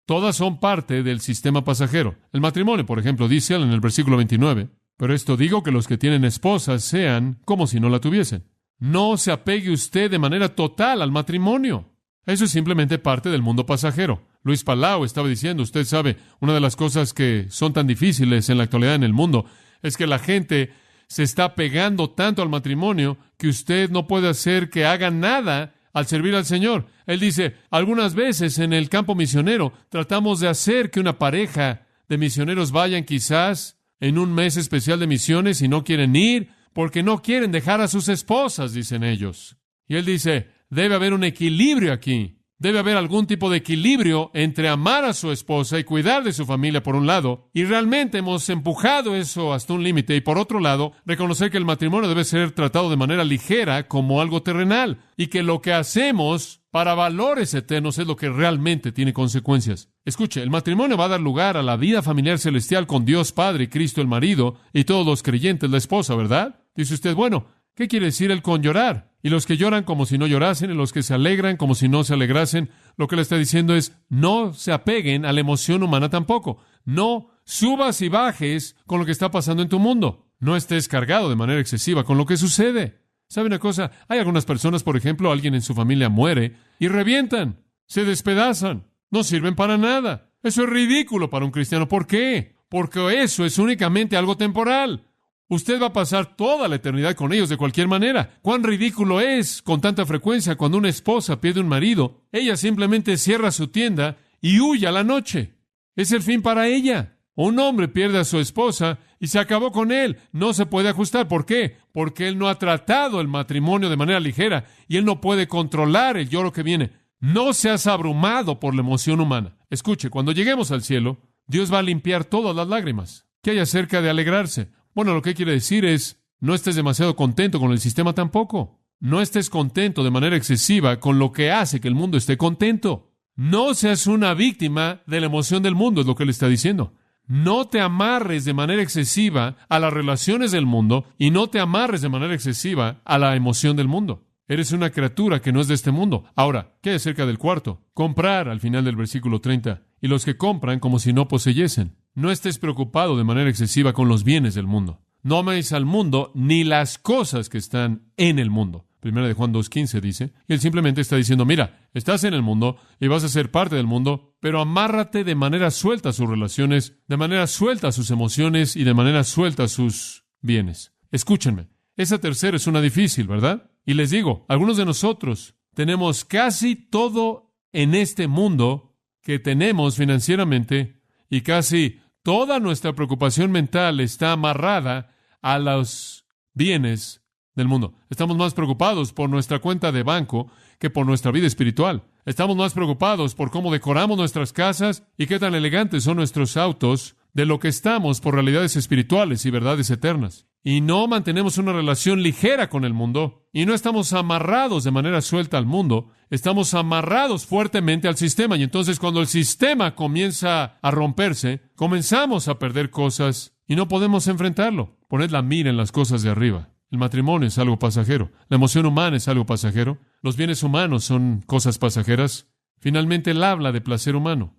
Todas son parte del sistema pasajero. El matrimonio, por ejemplo, dice él en el versículo 29, pero esto digo que los que tienen esposas sean como si no la tuviesen. No se apegue usted de manera total al matrimonio. Eso es simplemente parte del mundo pasajero. Luis Palau estaba diciendo, usted sabe, una de las cosas que son tan difíciles en la actualidad en el mundo es que la gente se está pegando tanto al matrimonio que usted no puede hacer que haga nada al servir al Señor. Él dice, algunas veces en el campo misionero tratamos de hacer que una pareja de misioneros vayan quizás en un mes especial de misiones y no quieren ir porque no quieren dejar a sus esposas, dicen ellos. Y él dice, debe haber un equilibrio aquí. Debe haber algún tipo de equilibrio entre amar a su esposa y cuidar de su familia por un lado, y realmente hemos empujado eso hasta un límite, y por otro lado, reconocer que el matrimonio debe ser tratado de manera ligera como algo terrenal, y que lo que hacemos para valores eternos es lo que realmente tiene consecuencias. Escuche, el matrimonio va a dar lugar a la vida familiar celestial con Dios Padre y Cristo el marido, y todos los creyentes la esposa, ¿verdad? Dice usted, bueno, ¿qué quiere decir el con llorar? Y los que lloran como si no llorasen, y los que se alegran como si no se alegrasen. Lo que le está diciendo es, no se apeguen a la emoción humana tampoco. No subas y bajes con lo que está pasando en tu mundo. No estés cargado de manera excesiva con lo que sucede. ¿Sabe una cosa? Hay algunas personas, por ejemplo, alguien en su familia muere y revientan, se despedazan, no sirven para nada. Eso es ridículo para un cristiano. ¿Por qué? Porque eso es únicamente algo temporal. Usted va a pasar toda la eternidad con ellos de cualquier manera. ¿Cuán ridículo es con tanta frecuencia cuando una esposa pierde un marido? Ella simplemente cierra su tienda y huye a la noche. Es el fin para ella. O un hombre pierde a su esposa y se acabó con él. No se puede ajustar. ¿Por qué? Porque él no ha tratado el matrimonio de manera ligera y él no puede controlar el lloro que viene. No seas abrumado por la emoción humana. Escuche, cuando lleguemos al cielo, Dios va a limpiar todas las lágrimas. ¿Qué hay acerca de alegrarse? Bueno, lo que quiere decir es, no estés demasiado contento con el sistema tampoco. No estés contento de manera excesiva con lo que hace que el mundo esté contento. No seas una víctima de la emoción del mundo, es lo que él está diciendo. No te amarres de manera excesiva a las relaciones del mundo y no te amarres de manera excesiva a la emoción del mundo. Eres una criatura que no es de este mundo. Ahora, ¿qué hay acerca del cuarto? Comprar, al final del versículo 30. Y los que compran como si no poseyesen. No estés preocupado de manera excesiva con los bienes del mundo. No améis al mundo ni las cosas que están en el mundo. Primera de Juan 2:15 dice, y él simplemente está diciendo, mira, estás en el mundo y vas a ser parte del mundo, pero amárrate de manera suelta a sus relaciones, de manera suelta a sus emociones y de manera suelta a sus bienes. Escúchenme, esa tercera es una difícil, ¿verdad? Y les digo, algunos de nosotros tenemos casi todo en este mundo que tenemos financieramente y casi toda nuestra preocupación mental está amarrada a los bienes del mundo. Estamos más preocupados por nuestra cuenta de banco que por nuestra vida espiritual. Estamos más preocupados por cómo decoramos nuestras casas y qué tan elegantes son nuestros autos de lo que estamos por realidades espirituales y verdades eternas. Y no mantenemos una relación ligera con el mundo y no estamos amarrados de manera suelta al mundo. Estamos amarrados fuertemente al sistema y entonces cuando el sistema comienza a romperse, comenzamos a perder cosas y no podemos enfrentarlo. Poned la mira en las cosas de arriba. El matrimonio es algo pasajero. La emoción humana es algo pasajero. Los bienes humanos son cosas pasajeras. Finalmente, él habla de placer humano.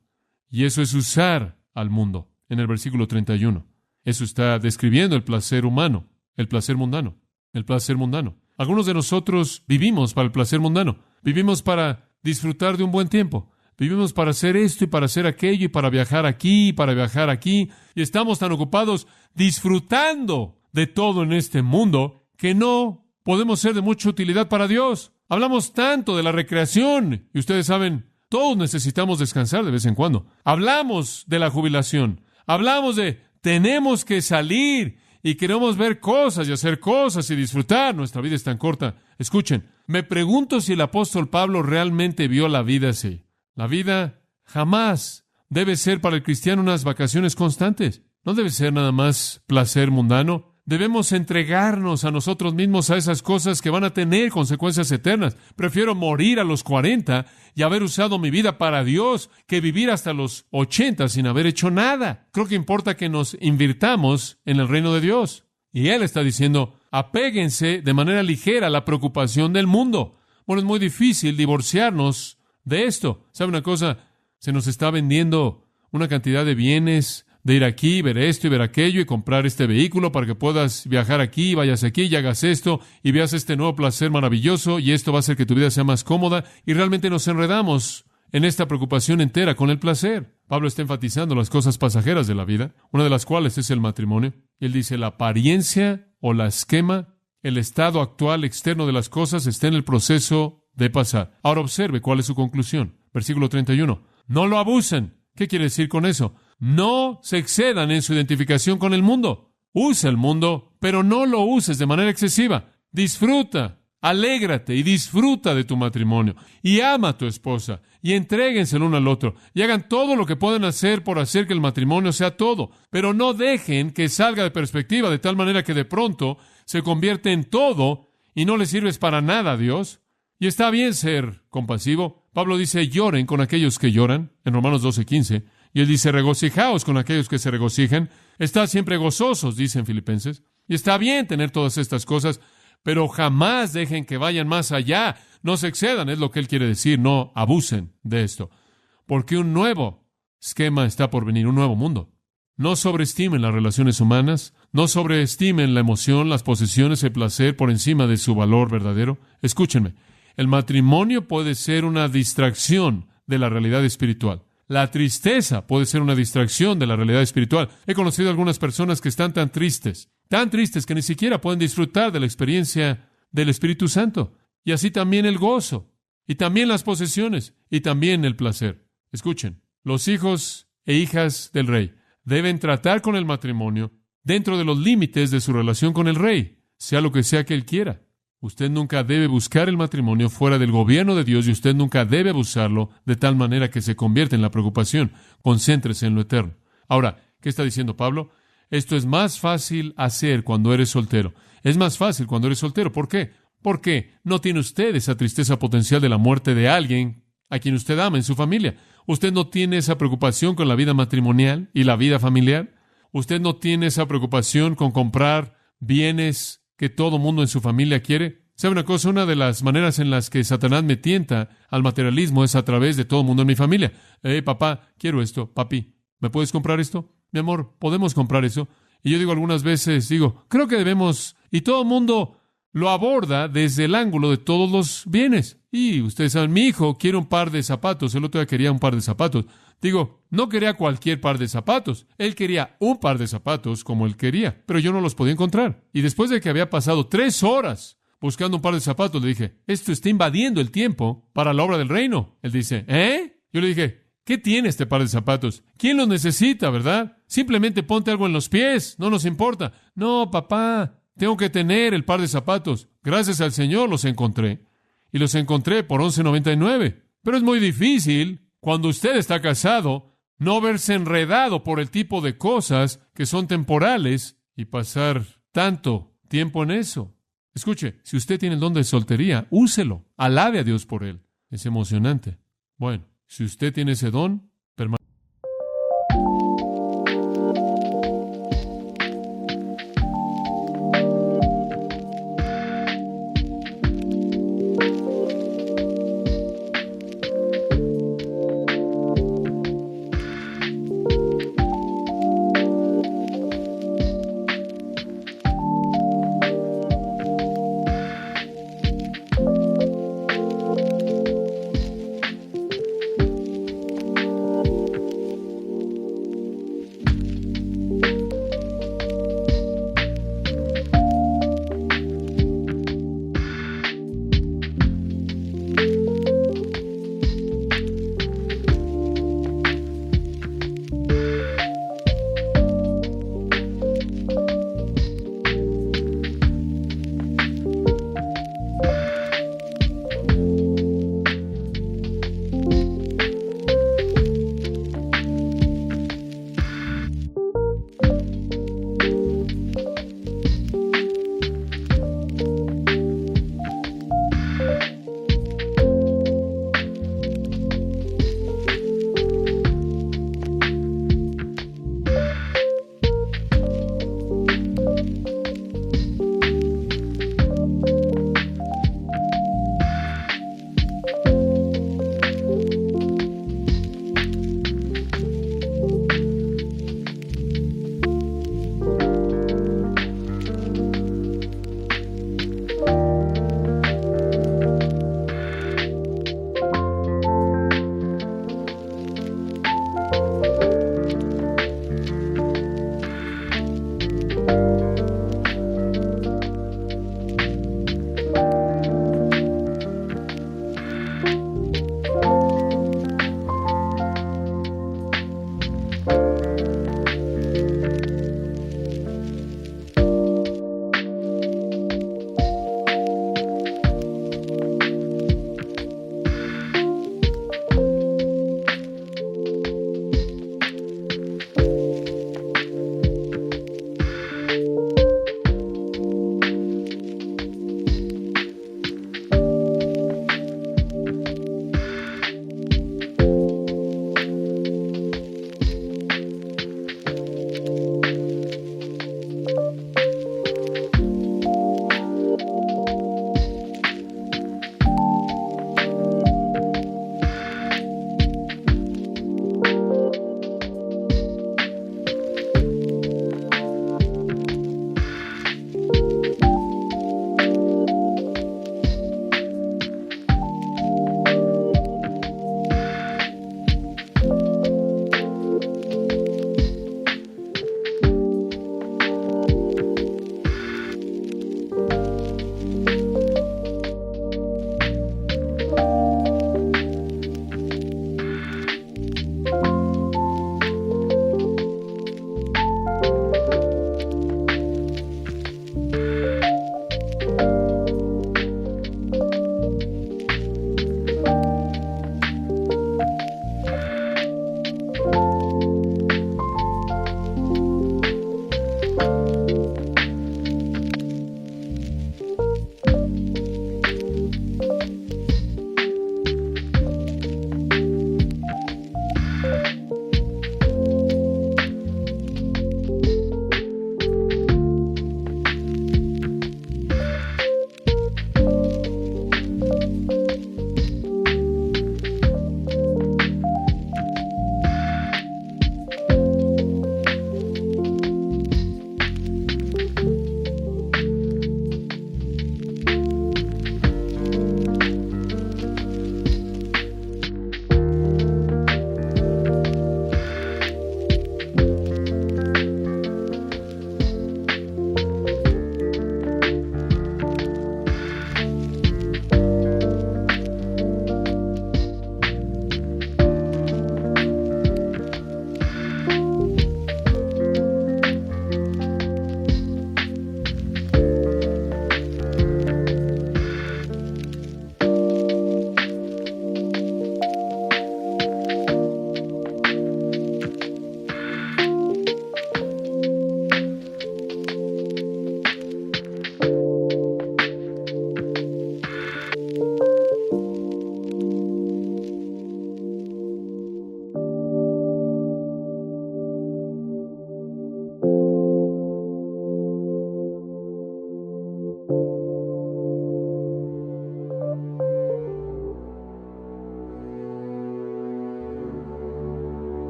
Y eso es usar al mundo. En el versículo 31. Eso está describiendo el placer humano, el placer mundano, el placer mundano. Algunos de nosotros vivimos para el placer mundano. Vivimos para disfrutar de un buen tiempo. Vivimos para hacer esto y para hacer aquello y para viajar aquí y para viajar aquí. Y estamos tan ocupados disfrutando de todo en este mundo que no podemos ser de mucha utilidad para Dios. Hablamos tanto de la recreación, y ustedes saben, todos necesitamos descansar de vez en cuando. Hablamos de la jubilación, hablamos de tenemos que salir y queremos ver cosas y hacer cosas y disfrutar. Nuestra vida es tan corta. Escuchen, me pregunto si el apóstol Pablo realmente vio la vida así. La vida jamás debe ser para el cristiano unas vacaciones constantes. No debe ser nada más placer mundano. Debemos entregarnos a nosotros mismos a esas cosas que van a tener consecuencias eternas. Prefiero morir a los 40 y haber usado mi vida para Dios que vivir hasta los 80 sin haber hecho nada. Creo que importa que nos invirtamos en el reino de Dios. Y Él está diciendo, apéguense de manera ligera a la preocupación del mundo. Bueno, es muy difícil divorciarnos de esto. ¿Sabe una cosa? Se nos está vendiendo una cantidad de bienes, de ir aquí, ver esto y ver aquello y comprar este vehículo para que puedas viajar aquí, vayas aquí y hagas esto y veas este nuevo placer maravilloso y esto va a hacer que tu vida sea más cómoda y realmente nos enredamos en esta preocupación entera con el placer. Pablo está enfatizando las cosas pasajeras de la vida, una de las cuales es el matrimonio. Y él dice, la apariencia o la esquema, el estado actual externo de las cosas está en el proceso de pasar. Ahora observe cuál es su conclusión. Versículo 31. No lo abusen. ¿Qué quiere decir con eso? No se excedan en su identificación con el mundo. Usa el mundo, pero no lo uses de manera excesiva. Disfruta, alégrate y disfruta de tu matrimonio. Y ama a tu esposa. Y entréguense el uno al otro. Y hagan todo lo que puedan hacer por hacer que el matrimonio sea todo. Pero no dejen que salga de perspectiva de tal manera que de pronto se convierte en todo y no le sirves para nada a Dios. Y está bien ser compasivo. Pablo dice, lloren con aquellos que lloran, en Romanos 12:15. Y él dice, regocijaos con aquellos que se regocijan. Estad siempre gozosos, dice en Filipenses. Y está bien tener todas estas cosas, pero jamás dejen que vayan más allá. No se excedan, es lo que él quiere decir. No abusen de esto. Porque un nuevo esquema está por venir, un nuevo mundo. No sobreestimen las relaciones humanas. No sobreestimen la emoción, las posesiones, el placer por encima de su valor verdadero. Escúchenme. El matrimonio puede ser una distracción de la realidad espiritual. La tristeza puede ser una distracción de la realidad espiritual. He conocido a algunas personas que están tan tristes que ni siquiera pueden disfrutar de la experiencia del Espíritu Santo. Y así también el gozo, y también las posesiones, y también el placer. Escuchen, los hijos e hijas del rey deben tratar con el matrimonio dentro de los límites de su relación con el rey, sea lo que sea que él quiera. Usted nunca debe buscar el matrimonio fuera del gobierno de Dios y usted nunca debe abusarlo de tal manera que se convierta en la preocupación. Concéntrese en lo eterno. Ahora, ¿qué está diciendo Pablo? Esto es más fácil hacer cuando eres soltero. Es más fácil cuando eres soltero. ¿Por qué? Porque no tiene usted esa tristeza potencial de la muerte de alguien a quien usted ama en su familia. Usted no tiene esa preocupación con la vida matrimonial y la vida familiar. Usted no tiene esa preocupación con comprar bienes que todo mundo en su familia quiere. ¿Sabe una cosa? Una de las maneras en las que Satanás me tienta al materialismo es a través de todo el mundo en mi familia. Papá, quiero esto. Papi, ¿me puedes comprar esto? Mi amor, ¿podemos comprar eso? Y yo digo algunas veces, creo que debemos, y todo el mundo lo aborda desde el ángulo de todos los bienes. Y ustedes saben, mi hijo quiere un par de zapatos, el otro día quería un par de zapatos. No quería cualquier par de zapatos. Él quería un par de zapatos como él quería, pero yo no los podía encontrar. Y después de que había pasado 3 horas buscando un par de zapatos, le dije, esto está invadiendo el tiempo para la obra del reino. Él dice, Yo le dije, ¿qué tiene este par de zapatos? ¿Quién los necesita, verdad? Simplemente ponte algo en los pies, no nos importa. No, papá, tengo que tener el par de zapatos. Gracias al Señor los encontré. Y los encontré por $11.99. Pero es muy difícil, cuando usted está casado, no verse enredado por el tipo de cosas que son temporales y pasar tanto tiempo en eso. Escuche, si usted tiene el don de soltería, úselo. Alabe a Dios por él. Es emocionante. Bueno, si usted tiene ese don,